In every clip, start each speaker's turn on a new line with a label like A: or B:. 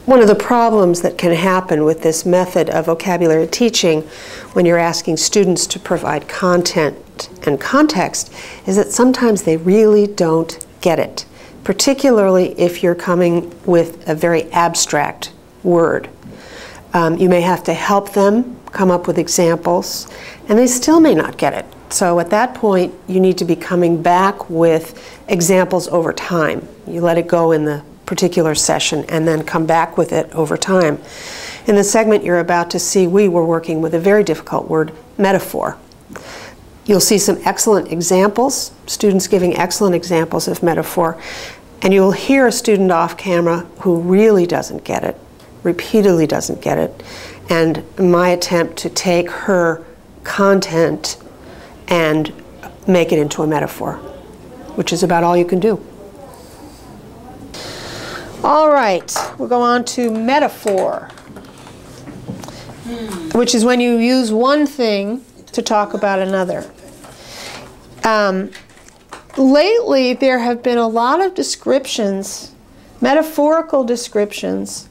A: one of the problems that can happen with this method of vocabulary teaching when you're asking students to provide content and context is that sometimes they really don't get it, particularly if you're coming with a very abstract word. You may have to help them come up with examples, and they still may not get it. So at that point, you need to be coming back with examples over time. You let it go in the particular session and then come back with it over time. In the segment you're about to see, we were working with a very difficult word, metaphor. You'll see some excellent examples, students giving excellent examples of metaphor, and you'll hear a student off camera who really doesn't get it, repeatedly doesn't get it, and my attempt to take her content and make it into a metaphor, which is about all you can do. All right, we'll go on to metaphor, which is when you use one thing to talk about another. Lately, there have been a lot of descriptions, metaphorical descriptions,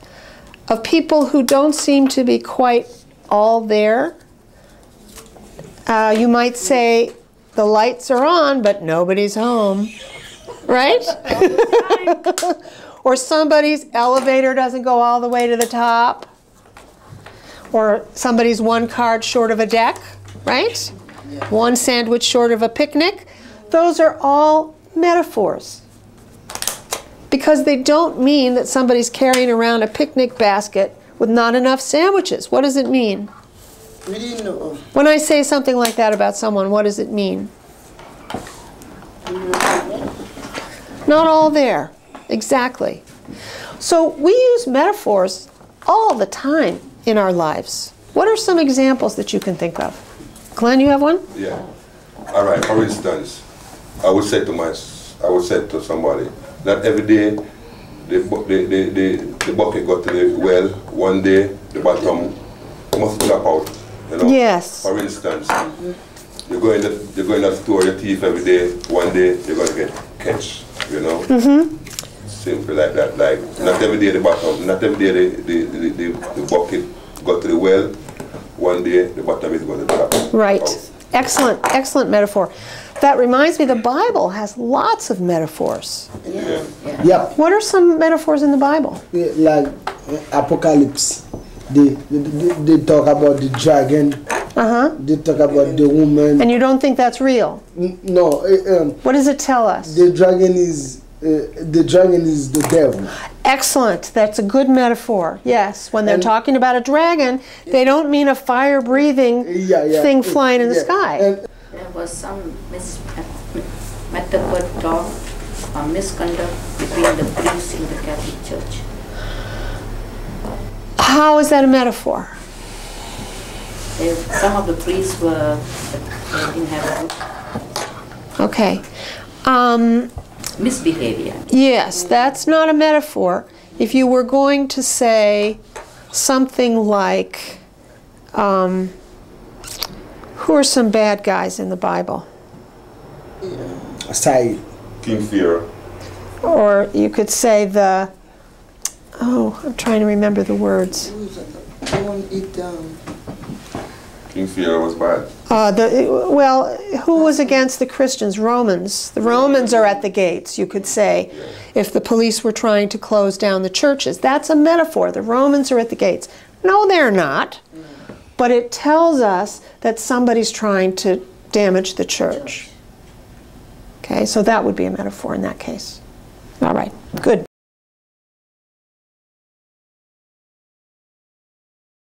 A: of people who don't seem to be quite all there. You might say, the lights are on, but nobody's home, right? Or somebody's elevator doesn't go all the way to the top. Or somebody's one card short of a deck, right? Yeah. One sandwich short of a picnic. Those are all metaphors. Because they don't mean that somebody's carrying around a picnic basket with not enough sandwiches. What does it mean?
B: We didn't know.
A: When I say something like that about someone, what does it mean? Not all there. Exactly. So we use metaphors all the time in our lives. What are some examples that you can think of? Glenn, you have one?
C: Yeah. All right. For instance, I would say to somebody, not every day the bucket got to the well. One day the bottom must drop out. You know?
A: Yes.
C: For instance, you go in the store, your thief every day. One day you're going to get catch. You know. Mm-hmm. Simple like that. Like not every day the bottom, not every day the bucket got to the well. One day the bottom is going to drop.
A: Right.
C: Out.
A: Excellent, excellent metaphor. That reminds me, the Bible has lots of metaphors.
C: Yeah.
B: Yeah.
A: What are some metaphors in the Bible?
B: Like Apocalypse. They talk about the dragon. They talk about the woman.
A: And you don't think that's real?
B: No.
A: What does it tell us?
B: The dragon is the devil.
A: Excellent. That's a good metaphor. Yes. When they're talking about a dragon, they don't mean a fire-breathing thing flying in the sky.
D: There was some metaphor talk or misconduct between the priests in the Catholic Church.
A: How is that a metaphor?
D: Some of the priests were inhabited.
A: Okay.
D: Misbehavior.
A: Yes, that's not a metaphor. If you were going to say something like, who are some bad guys in the Bible?
B: Aside.
C: King Fear.
A: Or you could say the, I'm trying to remember the words.
C: King Fear was bad.
A: Who was against the Christians? Romans. The Romans are at the gates, you could say, if the police were trying to close down the churches. That's a metaphor. The Romans are at the gates. No, they're not. But it tells us that somebody's trying to damage the church. Okay, so that would be a metaphor in that case. All right, good.